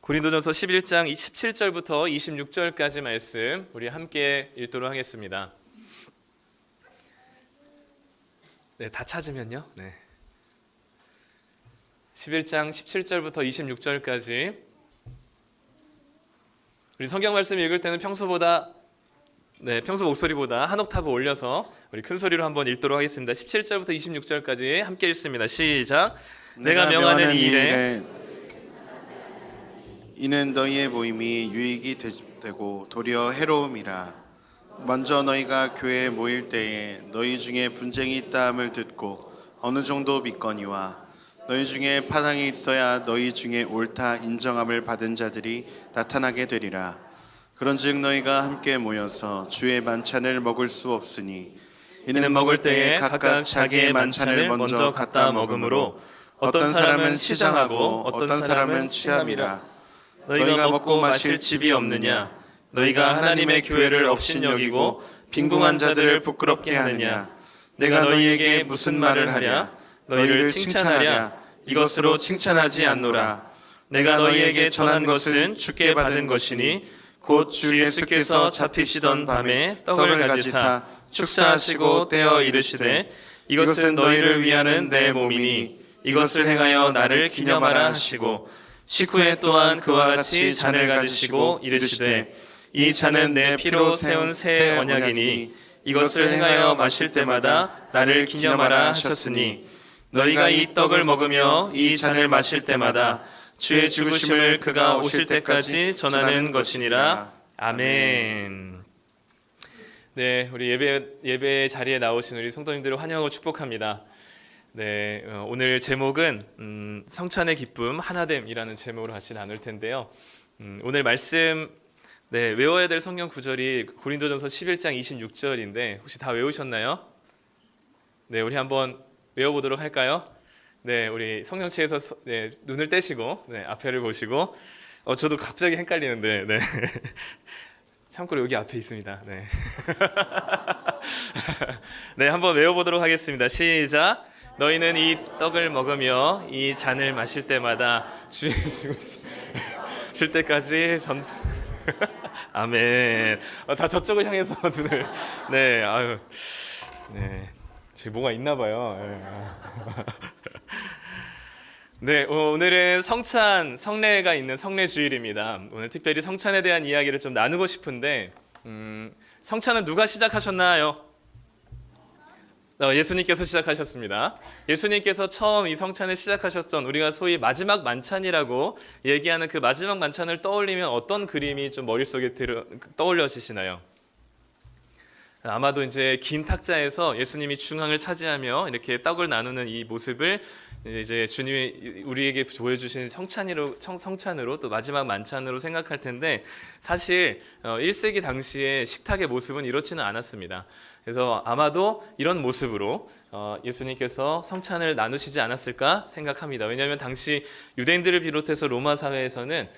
고린도전서 11장 17절부터 26절까지 말씀 우리 함께 읽도록 하겠습니다. 네, 다 찾으면요. 네. 11장 17절부터 26절까지 우리 성경 말씀 읽을 때는 평소 목소리보다 한 옥타브 올려서 우리 큰 소리로 한번 읽도록 하겠습니다. 17절부터 26절까지 함께 읽습니다. 시작. 내가 명하는 이 일에 이는 너희의 모임이 유익이 되고 도리어 해로움이라. 먼저 너희가 교회에 모일 때에 너희 중에 분쟁이 있다함을 듣고 어느 정도 믿거니와 너희 중에 파당이 있어야 너희 중에 옳다 인정함을 받은 자들이 나타나게 되리라. 그런즉 너희가 함께 모여서 주의 만찬을 먹을 수 없으니 이는 먹을 때에 각각 자기의 만찬을 먼저 갖다 먹으므로 어떤 사람은 시장하고 어떤 사람은 취함이라. 너희가 먹고 마실 집이 없느냐? 너희가 하나님의 교회를 업신여기고 빈궁한 자들을 부끄럽게 하느냐? 내가 너희에게 무슨 말을 하랴? 너희를 칭찬하랴? 이것으로 칭찬하지 않노라. 내가 너희에게 전한 것은 주께 받은 것이니 곧 주 예수께서 잡히시던 밤에 떡을 가지사 축사하시고 떼어 이르시되 이것은 너희를 위하는 내 몸이니 이것을 행하여 나를 기념하라 하시고 식후에 또한 그와 같이 잔을 가지시고 이르시되 이 잔은 내 피로 세운 새 언약이니 이것을 행하여 마실 때마다 나를 기념하라 하셨으니 너희가 이 떡을 먹으며 이 잔을 마실 때마다 주의 죽으심을 그가 오실 때까지 전하는 것이니라. 아멘. 네, 우리 예배 자리에 나오신 우리 성도님들을 환영하고 축복합니다. 네, 오늘 제목은 성찬의 기쁨 하나됨이라는 제목으로 같이 나눌 텐데요. 오늘 말씀 외워야 될 성경 구절이 고린도전서 11장 26절인데 혹시 다 외우셨나요? 네, 우리 한번 외워보도록 할까요? 네, 우리 성경책에서 눈을 떼시고 앞에를 보시고 저도 갑자기 헷갈리는데 참고로 여기 앞에 있습니다. 네, 네, 한번 외워보도록 하겠습니다. 시작. 너희는 이 떡을 먹으며 이 잔을 마실 때마다 주의 죽으실 때까지 아멘. 다 저쪽을 향해서 눈을 저기 뭐가 있나 봐요. 네, 오늘은 성례가 있는 성례주일입니다. 오늘 특별히 성찬에 대한 이야기를 좀 나누고 싶은데 성찬은 누가 시작하셨나요? 예수님께서 시작하셨습니다. 예수님께서 처음 이 성찬을 시작하셨던 우리가 소위 마지막 만찬이라고 얘기하는 그 마지막 만찬을 떠올리면 어떤 그림이 좀 머릿속에 떠올려지시나요? 아마도 이제 긴 탁자에서 예수님이 중앙을 차지하며 이렇게 떡을 나누는 이 모습을 이제 주님이 우리에게 보여주신 성찬으로 또 마지막 만찬으로 생각할 텐데 사실 1세기 당시의 식탁의 모습은 이렇지는 않았습니다. 그래서 아마도 이런 모습으로 예수님께서 성찬을 나누시지 않았을까 생각합니다. 왜냐하면 당시 유대인들을 비롯해서 로마 사회에서는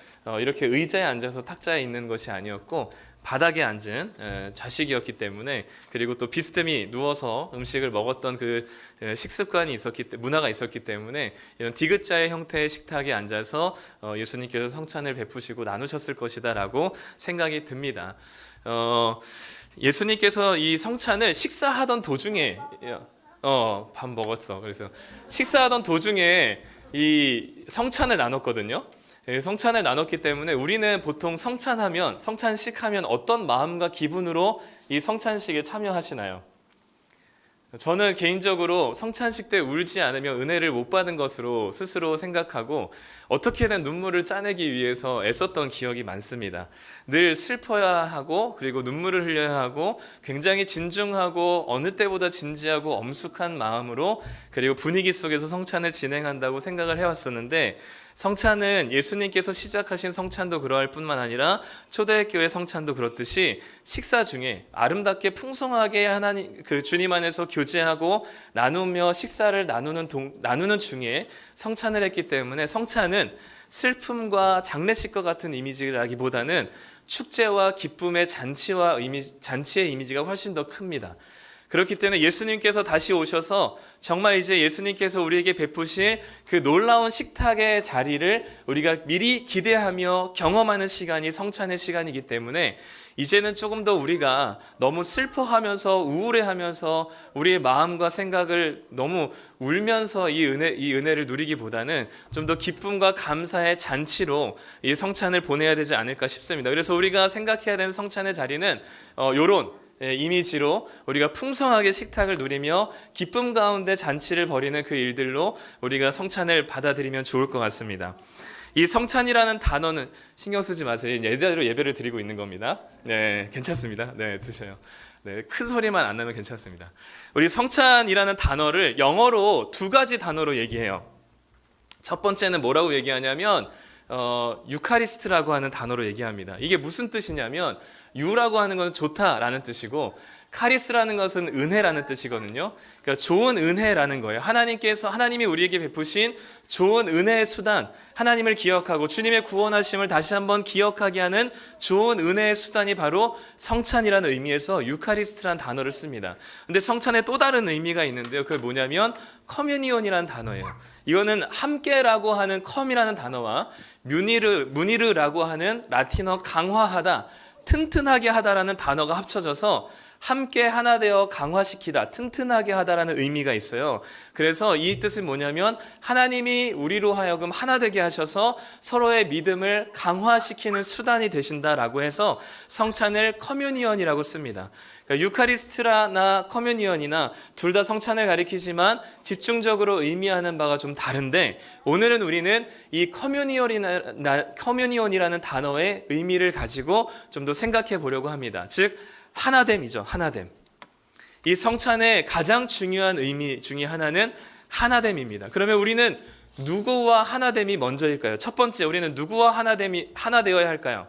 이렇게 의자에 앉아서 탁자에 있는 것이 아니었고 바닥에 앉은 좌식이었기 때문에 그리고 또 비스듬히 누워서 음식을 먹었던 그 식습관이 문화가 있었기 때문에 이런 디귿자의 형태의 식탁에 앉아서 예수님께서 성찬을 베푸시고 나누셨을 것이다라고 생각이 듭니다. 예수님께서 이 성찬을 식사하던 도중에 밥 먹었어. 그래서 식사하던 도중에 이 성찬을 나눴거든요. 성찬을 나눴기 때문에 우리는 보통 성찬식 하면 어떤 마음과 기분으로 이 성찬식에 참여하시나요? 저는 개인적으로 성찬식 때 울지 않으면 은혜를 못 받은 것으로 스스로 생각하고 어떻게든 눈물을 짜내기 위해서 애썼던 기억이 많습니다. 늘 슬퍼야 하고 그리고 눈물을 흘려야 하고 굉장히 진중하고 어느 때보다 진지하고 엄숙한 마음으로 그리고 분위기 속에서 성찬을 진행한다고 생각을 해왔었는데 성찬은 예수님께서 시작하신 성찬도 그러할 뿐만 아니라 초대교회 성찬도 그렇듯이 식사 중에 아름답게 풍성하게 주님 안에서 교제하고 나누며 식사를 나누는 중에 성찬을 했기 때문에 성찬은 슬픔과 장례식과 같은 이미지라기보다는 축제와 기쁨의 잔치의 이미지가 훨씬 더 큽니다. 그렇기 때문에 예수님께서 다시 오셔서 정말 이제 예수님께서 우리에게 베푸실 그 놀라운 식탁의 자리를 우리가 미리 기대하며 경험하는 시간이 성찬의 시간이기 때문에 이제는 조금 더 우리가 너무 슬퍼하면서 우울해하면서 우리의 마음과 생각을 너무 울면서 이 은혜를 누리기보다는 좀 더 기쁨과 감사의 잔치로 이 성찬을 보내야 되지 않을까 싶습니다. 그래서 우리가 생각해야 되는 성찬의 자리는 요런 이미지로 우리가 풍성하게 식탁을 누리며 기쁨 가운데 잔치를 벌이는 그 일들로 우리가 성찬을 받아들이면 좋을 것 같습니다. 이 성찬이라는 단어는 신경 쓰지 마세요. 예대로 예배를 드리고 있는 겁니다. 네, 괜찮습니다. 네, 드셔요. 네, 큰 소리만 안 나면 괜찮습니다. 우리 성찬이라는 단어를 영어로 두 가지 단어로 얘기해요. 첫 번째는 뭐라고 얘기하냐면 유카리스트라고 하는 단어로 얘기합니다. 이게 무슨 뜻이냐면 유라고 하는 건 좋다라는 뜻이고 카리스라는 것은 은혜라는 뜻이거든요. 그러니까 좋은 은혜라는 거예요. 하나님이 우리에게 베푸신 좋은 은혜의 수단, 하나님을 기억하고 주님의 구원하심을 다시 한번 기억하게 하는 좋은 은혜의 수단이 바로 성찬이라는 의미에서 유카리스트라는 단어를 씁니다. 근데 성찬에 또 다른 의미가 있는데요. 그게 뭐냐면 커뮤니온이라는 단어예요. 이거는 함께라고 하는 컴이라는 단어와 무니르라고 하는 라틴어 강화하다, 튼튼하게 하다라는 단어가 합쳐져서 함께 하나 되어 강화시키다, 튼튼하게 하다라는 의미가 있어요. 그래서 이 뜻은 뭐냐면 하나님이 우리로 하여금 하나 되게 하셔서 서로의 믿음을 강화시키는 수단이 되신다라고 해서 성찬을 커뮤니언이라고 씁니다. 그러니까 유카리스트나 커뮤니언이나 둘 다 성찬을 가리키지만 집중적으로 의미하는 바가 좀 다른데 오늘은 우리는 이 커뮤니언이라는 단어의 의미를 가지고 좀 더 생각해 보려고 합니다. 즉 하나됨이죠. 하나됨. 이 성찬의 가장 중요한 의미 중에 하나는 하나됨입니다. 그러면 우리는 누구와 하나됨이 먼저일까요? 첫 번째, 우리는 누구와 하나 되어야 할까요?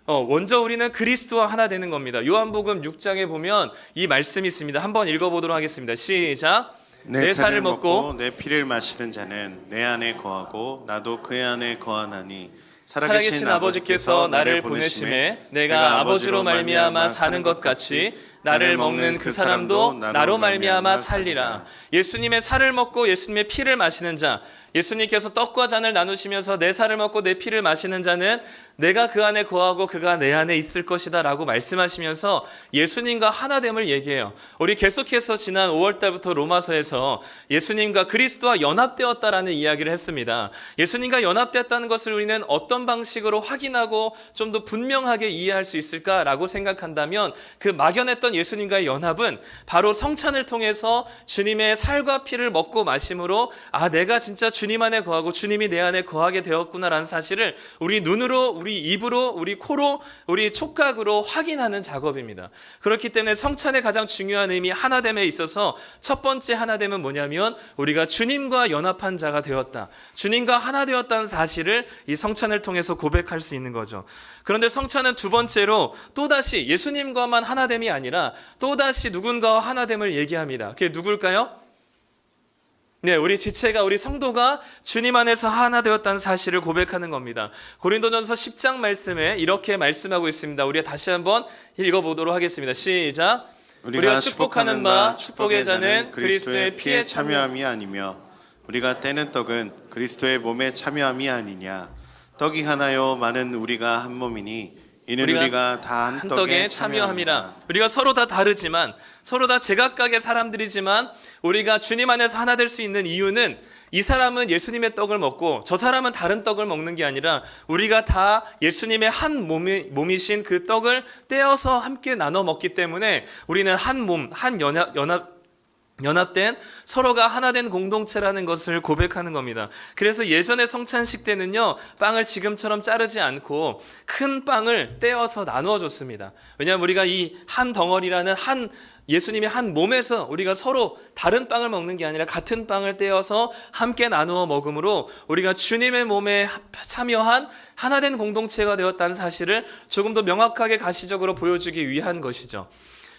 먼저 우리는 그리스도와 하나 되는 겁니다. 요한복음 6장에 보면 이 말씀이 있습니다. 한번 읽어보도록 하겠습니다. 시작. 내 살을 먹고 내 피를 마시는 자는 내 안에 거하고 나도 그 안에 거하나니 살아계신 아버지께서 나를 보내심에 내가 아버지로 말미암아 사는 것 같이 나를 먹는 그 사람도 나로 말미암아 살리라. 예수님의 살을 먹고 예수님의 피를 마시는 자, 예수님께서 떡과 잔을 나누시면서 내 살을 먹고 내 피를 마시는 자는 내가 그 안에 거하고 그가 내 안에 있을 것이다 라고 말씀하시면서 예수님과 하나됨을 얘기해요. 우리 계속해서 지난 5월 달부터 로마서에서 예수님과 그리스도와 연합되었다라는 이야기를 했습니다. 예수님과 연합되었다는 것을 우리는 어떤 방식으로 확인하고 좀 더 분명하게 이해할 수 있을까라고 생각한다면 그 막연했던 예수님과의 연합은 바로 성찬을 통해서 주님의 살과 피를 먹고 마심으로 내가 진짜 주님 안에 거하고 주님이 내 안에 거하게 되었구나라는 사실을 우리 눈으로, 우리 입으로, 우리 코로, 우리 촉각으로 확인하는 작업입니다. 그렇기 때문에 성찬의 가장 중요한 의미 하나됨에 있어서 첫 번째 하나됨은 뭐냐면 우리가 주님과 연합한 자가 되었다. 주님과 하나 되었다는 사실을 이 성찬을 통해서 고백할 수 있는 거죠. 그런데 성찬은 두 번째로 또다시 예수님과만 하나됨이 아니라 또다시 누군가와 하나됨을 얘기합니다. 그게 누굴까요? 네, 우리 지체가, 우리 성도가 주님 안에서 하나 되었다는 사실을 고백하는 겁니다. 고린도전서 10장 말씀에 이렇게 말씀하고 있습니다. 우리가 다시 한번 읽어보도록 하겠습니다. 시작. 우리가 축복하는 바 축복의 자는 그리스도의 피에 참여함이 아니며 우리가 떼는 떡은 그리스도의 몸에 참여함이 아니냐. 떡이 하나요 많은 우리가 한 몸이니 이는 우리가 다 한 떡에 참여함이라. 우리가 서로 다 다르지만 서로 다 제각각의 사람들이지만 우리가 주님 안에서 하나 될 수 있는 이유는 이 사람은 예수님의 떡을 먹고 저 사람은 다른 떡을 먹는 게 아니라 우리가 다 예수님의 한 몸이신 그 떡을 떼어서 함께 나눠 먹기 때문에 우리는 한 몸, 한 연합된 서로가 하나 된 공동체라는 것을 고백하는 겁니다. 그래서 예전의 성찬식 때는요, 빵을 지금처럼 자르지 않고 큰 빵을 떼어서 나누어 줬습니다. 왜냐하면 우리가 이 한 덩어리라는 예수님의 한 몸에서 우리가 서로 다른 빵을 먹는 게 아니라 같은 빵을 떼어서 함께 나누어 먹음으로 우리가 주님의 몸에 참여한 하나 된 공동체가 되었다는 사실을 조금 더 명확하게 가시적으로 보여주기 위한 것이죠.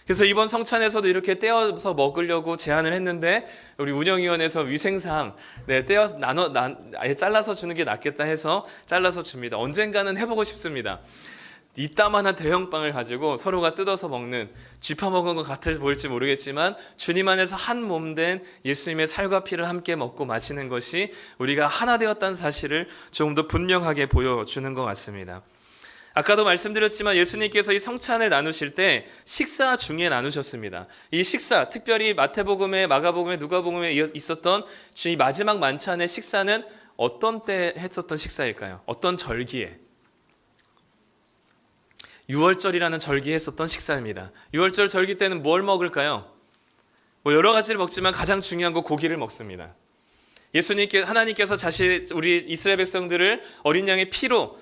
그래서 이번 성찬에서도 이렇게 떼어서 먹으려고 제안을 했는데 우리 운영위원회에서 위생상 떼어서 아예 잘라서 주는 게 낫겠다 해서 잘라서 줍니다. 언젠가는 해보고 싶습니다. 이따만한 대형 빵을 가지고 서로가 뜯어서 먹는, 쥐파 먹은 것 같아 보일지 모르겠지만 주님 안에서 한 몸 된 예수님의 살과 피를 함께 먹고 마시는 것이 우리가 하나 되었다는 사실을 조금 더 분명하게 보여주는 것 같습니다. 아까도 말씀드렸지만 예수님께서 이 성찬을 나누실 때 식사 중에 나누셨습니다. 이 식사, 특별히 마태복음에, 마가복음에, 누가복음에 있었던 이 마지막 만찬의 식사는 어떤 때 했었던 식사일까요? 어떤 절기에? 유월절이라는 절기에 했었던 식사입니다. 유월절 절기 때는 뭘 먹을까요? 여러 가지를 먹지만 가장 중요한 건 고기를 먹습니다. 하나님께서 우리 이스라엘 백성들을 어린 양의 피로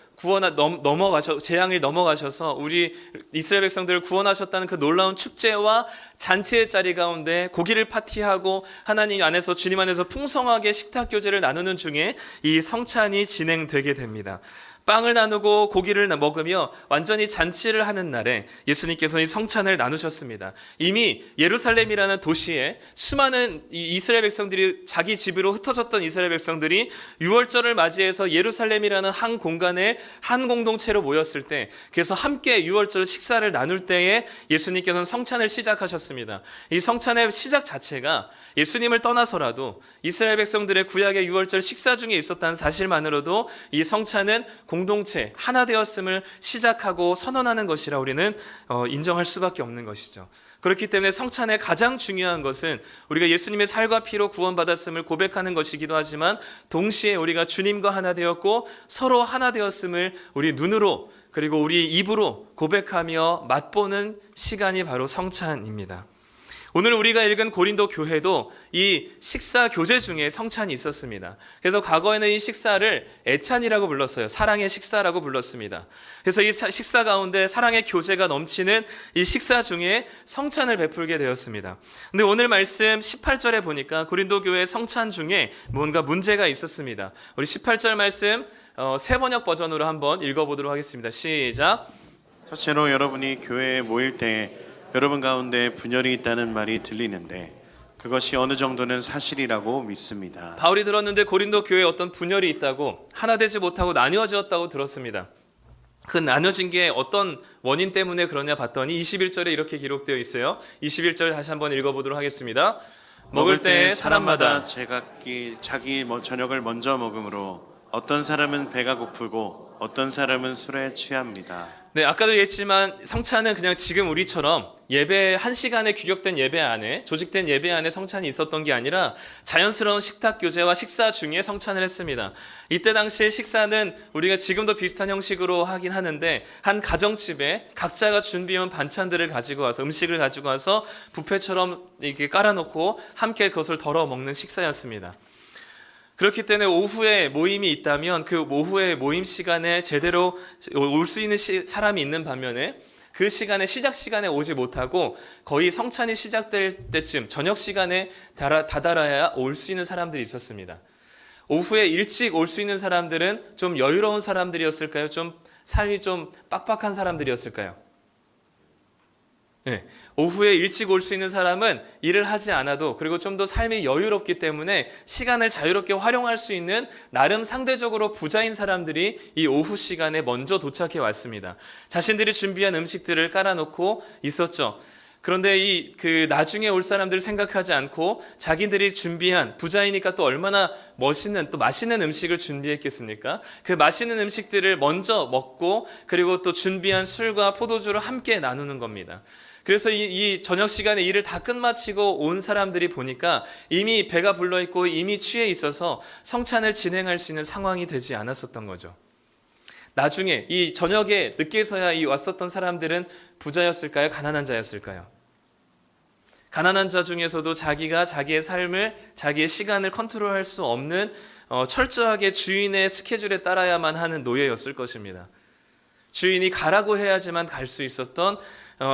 재앙을 넘어가셔서 우리 이스라엘 백성들을 구원하셨다는 그 놀라운 축제와 잔치의 자리 가운데 고기를 파티하고 하나님 안에서, 주님 안에서 풍성하게 식탁 교제를 나누는 중에 이 성찬이 진행되게 됩니다. 빵을 나누고 고기를 먹으며 완전히 잔치를 하는 날에 예수님께서 이 성찬을 나누셨습니다. 이미 예루살렘이라는 도시에 수많은 이스라엘 백성들이, 자기 집으로 흩어졌던 이스라엘 백성들이 유월절을 맞이해서 예루살렘이라는 한 공간에 한 공동체로 모였을 때, 그래서 함께 유월절 식사를 나눌 때에 예수님께서는 성찬을 시작하셨습니다. 이 성찬의 시작 자체가 예수님을 떠나서라도 이스라엘 백성들의 구약의 유월절 식사 중에 있었다는 사실만으로도 이 성찬은 공동체 하나 되었음을 시작하고 선언하는 것이라 우리는 인정할 수밖에 없는 것이죠. 그렇기 때문에 성찬의 가장 중요한 것은 우리가 예수님의 살과 피로 구원받았음을 고백하는 것이기도 하지만, 동시에 우리가 주님과 하나 되었고 서로 하나 되었음을 우리 눈으로 그리고 우리 입으로 고백하며 맛보는 시간이 바로 성찬입니다. 오늘 우리가 읽은 고린도 교회도 이 식사 교제 중에 성찬이 있었습니다. 그래서 과거에는 이 식사를 애찬이라고 불렀어요. 사랑의 식사라고 불렀습니다. 그래서 이 식사 가운데 사랑의 교제가 넘치는 이 식사 중에 성찬을 베풀게 되었습니다. 근데 오늘 말씀 18절에 보니까 고린도 교회 성찬 중에 뭔가 문제가 있었습니다. 우리 18절 말씀 새 번역 버전으로 한번 읽어보도록 하겠습니다. 시작. 첫째로 여러분이 교회에 모일 때 여러분 가운데 분열이 있다는 말이 들리는데 그것이 어느 정도는 사실이라고 믿습니다. 바울이 들었는데 고린도 교회에 어떤 분열이 있다고, 하나 되지 못하고 나뉘어졌다고 들었습니다. 그 나눠진 게 어떤 원인 때문에 그러냐 봤더니 21절에 이렇게 기록되어 있어요. 21절 다시 한번 읽어보도록 하겠습니다. 먹을 때 사람마다 제각기 자기 저녁을 먼저 먹으므로 어떤 사람은 배가 고프고 어떤 사람은 술에 취합니다. 네, 아까도 얘기했지만 성찬은 그냥 지금 우리처럼 예배 한 시간에 규격된 예배 안에, 조직된 예배 안에 성찬이 있었던 게 아니라 자연스러운 식탁 교제와 식사 중에 성찬을 했습니다. 이때 당시의 식사는 우리가 지금도 비슷한 형식으로 하긴 하는데, 한 가정집에 각자가 준비해온 반찬들을 가지고 와서, 음식을 가지고 와서 뷔페처럼 이렇게 깔아놓고 함께 그것을 덜어 먹는 식사였습니다. 그렇기 때문에 오후에 모임이 있다면 그 오후에 모임 시간에 제대로 올 수 있는 사람이 있는 반면에, 그 시간에, 시작 시간에 오지 못하고 거의 성찬이 시작될 때쯤 저녁 시간에 다다라야 올 수 있는 사람들이 있었습니다. 오후에 일찍 올 수 있는 사람들은 좀 여유로운 사람들이었을까요? 좀 삶이 좀 빡빡한 사람들이었을까요? 네. 오후에 일찍 올 수 있는 사람은 일을 하지 않아도, 그리고 좀 더 삶이 여유롭기 때문에 시간을 자유롭게 활용할 수 있는 나름 상대적으로 부자인 사람들이 이 오후 시간에 먼저 도착해 왔습니다. 자신들이 준비한 음식들을 깔아놓고 있었죠. 그런데 나중에 올 사람들을 생각하지 않고 자기들이 준비한, 부자이니까 또 얼마나 멋있는, 또 맛있는 음식을 준비했겠습니까? 그 맛있는 음식들을 먼저 먹고, 그리고 또 준비한 술과 포도주를 함께 나누는 겁니다. 그래서 이 저녁 시간에 일을 다 끝마치고 온 사람들이 보니까 이미 배가 불러있고 이미 취해 있어서 성찬을 진행할 수 있는 상황이 되지 않았었던 거죠. 나중에 이 저녁에 늦게서야 왔었던 사람들은 부자였을까요? 가난한 자였을까요? 가난한 자 중에서도 자기가 자기의 삶을, 자기의 시간을 컨트롤할 수 없는 철저하게 주인의 스케줄에 따라야만 하는 노예였을 것입니다. 주인이 가라고 해야지만 갈 수 있었던,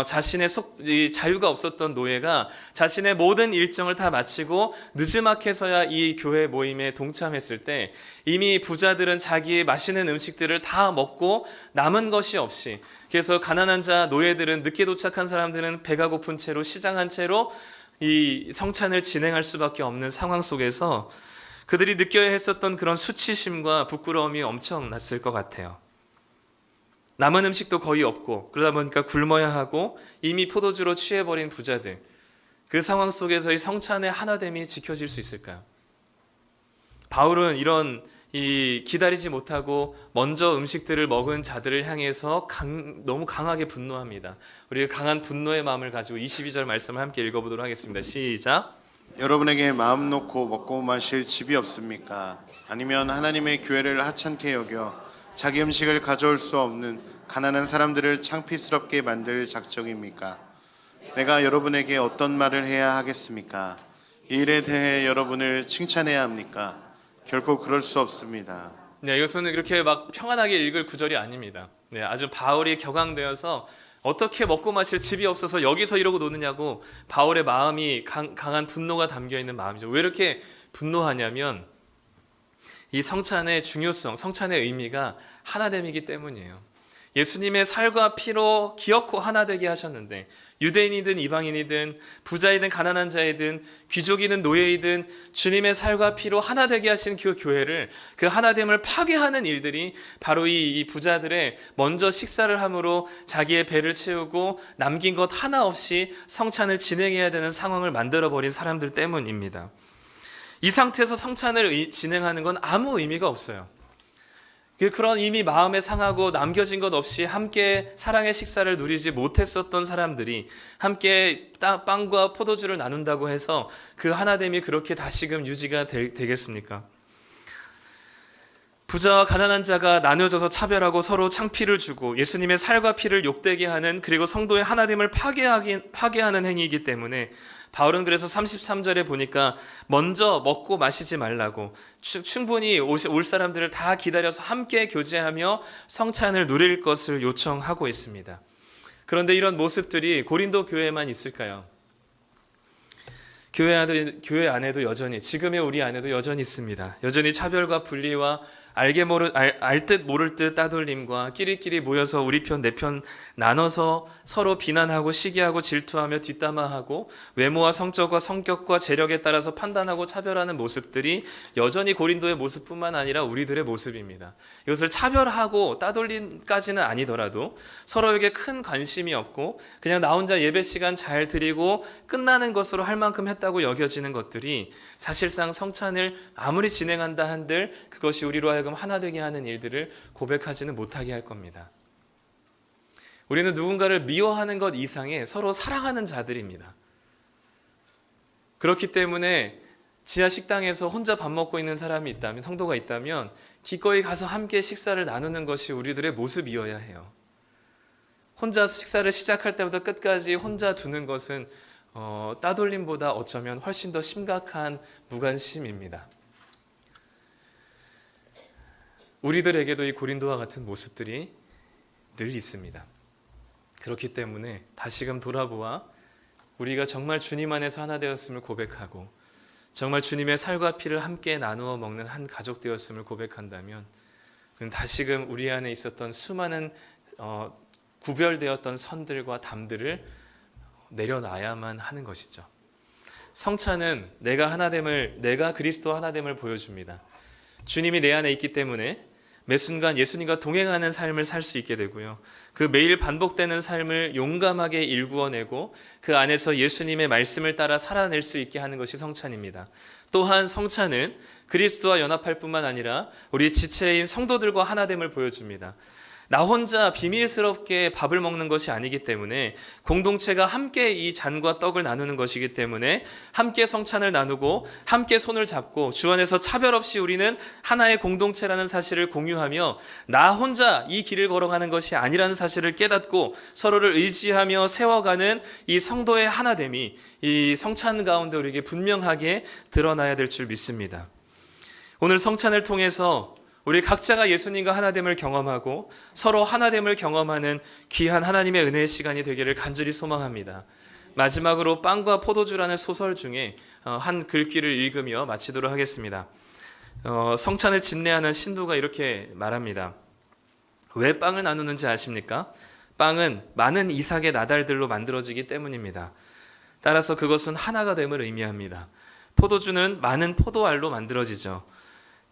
자신의 자유가 없었던 노예가 자신의 모든 일정을 다 마치고 늦지막해서야 이 교회 모임에 동참했을 때, 이미 부자들은 자기의 맛있는 음식들을 다 먹고 남은 것이 없이, 그래서 가난한 자, 노예들은, 늦게 도착한 사람들은 배가 고픈 채로, 시장한 채로 이 성찬을 진행할 수밖에 없는 상황 속에서 그들이 느껴야 했었던 그런 수치심과 부끄러움이 엄청났을 것 같아요. 남은 음식도 거의 없고 그러다 보니까 굶어야 하고 이미 포도주로 취해버린 부자들, 그 상황 속에서 이 성찬의 하나됨이 지켜질 수 있을까요? 바울은 이런 기다리지 못하고 먼저 음식들을 먹은 자들을 향해서 너무 강하게 분노합니다. 우리가 강한 분노의 마음을 가지고 22절 말씀을 함께 읽어보도록 하겠습니다. 시작. 여러분에게 마음 놓고 먹고 마실 집이 없습니까? 아니면 하나님의 교회를 하찮게 여겨 자기 음식을 가져올 수 없는 가난한 사람들을 창피스럽게 만들 작정입니까? 내가 여러분에게 어떤 말을 해야 하겠습니까? 이 일에 대해 여러분을 칭찬해야 합니까? 결코 그럴 수 없습니다. 네, 이것은 그렇게 막 평안하게 읽을 구절이 아닙니다. 네, 아주 바울이 격앙되어서 어떻게 먹고 마실 집이 없어서 여기서 이러고 노느냐고 바울의 마음이 강한 분노가 담겨 있는 마음이죠. 왜 이렇게 분노하냐면 이 성찬의 중요성, 성찬의 의미가 하나됨이기 때문이에요. 예수님의 살과 피로 기어코 하나 되게 하셨는데 유대인이든 이방인이든 부자이든 가난한 자이든 귀족이든 노예이든 주님의 살과 피로 하나 되게 하신 그 교회를, 그 하나됨을 파괴하는 일들이 바로 이 부자들의 먼저 식사를 함으로 자기의 배를 채우고 남긴 것 하나 없이 성찬을 진행해야 되는 상황을 만들어버린 사람들 때문입니다. 이 상태에서 성찬을 진행하는 건 아무 의미가 없어요. 그런 이미 마음에 상하고 남겨진 것 없이 함께 사랑의 식사를 누리지 못했었던 사람들이 함께 빵과 포도주를 나눈다고 해서 그 하나됨이 그렇게 다시금 유지가 되겠습니까? 부자와 가난한 자가 나뉘어져서 차별하고 서로 창피를 주고 예수님의 살과 피를 욕되게 하는, 그리고 성도의 하나됨을 파괴하는 행위이기 때문에 바울은 그래서 33절에 보니까 먼저 먹고 마시지 말라고, 충분히 올 사람들을 다 기다려서 함께 교제하며 성찬을 누릴 것을 요청하고 있습니다. 그런데 이런 모습들이 고린도 교회에만 있을까요? 교회 안에도 여전히, 지금의 우리 안에도 여전히 있습니다. 여전히 차별과 분리와 알 듯 모를 듯 따돌림과 끼리끼리 모여서 우리 편 내 편 나눠서 서로 비난하고 시기하고 질투하며 뒷담화하고 외모와 성적과 성격과 재력에 따라서 판단하고 차별하는 모습들이 여전히 고린도의 모습뿐만 아니라 우리들의 모습입니다. 이것을 차별하고 따돌림까지는 아니더라도 서로에게 큰 관심이 없고 그냥 나 혼자 예배 시간 잘 드리고 끝나는 것으로 할 만큼 했다고 여겨지는 것들이 사실상 성찬을 아무리 진행한다 한들 그것이 우리로 하여금 하나 되게 하는 일들을 고백하지는 못하게 할 겁니다. 우리는 누군가를 미워하는 것 이상의 서로 사랑하는 자들입니다. 그렇기 때문에 지하 식당에서 혼자 밥 먹고 있는 사람이 있다면, 성도가 있다면 기꺼이 가서 함께 식사를 나누는 것이 우리들의 모습이어야 해요. 혼자 식사를 시작할 때부터 끝까지 혼자 두는 것은 따돌림보다 어쩌면 훨씬 더 심각한 무관심입니다. 우리들에게도 이 고린도와 같은 모습들이 늘 있습니다. 그렇기 때문에 다시금 돌아보아 우리가 정말 주님 안에서 하나 되었음을 고백하고 정말 주님의 살과 피를 함께 나누어 먹는 한 가족 되었음을 고백한다면 다시금 우리 안에 있었던 수많은 구별되었던 선들과 담들을 내려놔야만 하는 것이죠. 성찬은 내가 그리스도 하나됨을 보여줍니다. 주님이 내 안에 있기 때문에 매 순간 예수님과 동행하는 삶을 살 수 있게 되고요. 그 매일 반복되는 삶을 용감하게 일구어내고 그 안에서 예수님의 말씀을 따라 살아낼 수 있게 하는 것이 성찬입니다. 또한 성찬은 그리스도와 연합할 뿐만 아니라 우리 지체인 성도들과 하나됨을 보여줍니다. 나 혼자 비밀스럽게 밥을 먹는 것이 아니기 때문에 공동체가 함께 이 잔과 떡을 나누는 것이기 때문에 함께 성찬을 나누고 함께 손을 잡고 주 안에서 차별 없이 우리는 하나의 공동체라는 사실을 공유하며 나 혼자 이 길을 걸어가는 것이 아니라는 사실을 깨닫고 서로를 의지하며 세워가는 이 성도의 하나됨이 이 성찬 가운데 우리에게 분명하게 드러나야 될 줄 믿습니다. 오늘 성찬을 통해서 우리 각자가 예수님과 하나됨을 경험하고 서로 하나됨을 경험하는 귀한 하나님의 은혜의 시간이 되기를 간절히 소망합니다. 마지막으로 빵과 포도주라는 소설 중에 한 글귀를 읽으며 마치도록 하겠습니다. 성찬을 집례하는 신도가 이렇게 말합니다. 왜 빵을 나누는지 아십니까? 빵은 많은 이삭의 나달들로 만들어지기 때문입니다. 따라서 그것은 하나가 됨을 의미합니다. 포도주는 많은 포도알로 만들어지죠.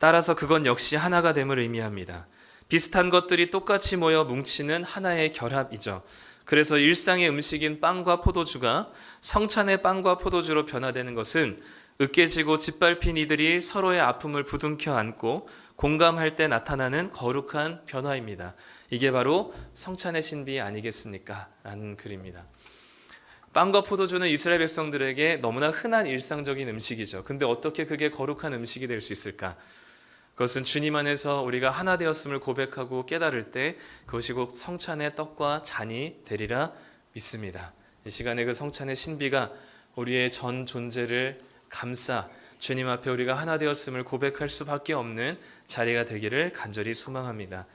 따라서 그건 역시 하나가 됨을 의미합니다. 비슷한 것들이 똑같이 모여 뭉치는 하나의 결합이죠. 그래서 일상의 음식인 빵과 포도주가 성찬의 빵과 포도주로 변화되는 것은 으깨지고 짓밟힌 이들이 서로의 아픔을 부둥켜 안고 공감할 때 나타나는 거룩한 변화입니다. 이게 바로 성찬의 신비 아니겠습니까? 라는 글입니다. 빵과 포도주는 이스라엘 백성들에게 너무나 흔한 일상적인 음식이죠. 근데 어떻게 그게 거룩한 음식이 될 수 있을까? 그것은 주님 안에서 우리가 하나 되었음을 고백하고 깨달을 때 그것이 곧 성찬의 떡과 잔이 되리라 믿습니다. 이 시간에 그 성찬의 신비가 우리의 전 존재를 감싸 주님 앞에 우리가 하나 되었음을 고백할 수밖에 없는 자리가 되기를 간절히 소망합니다.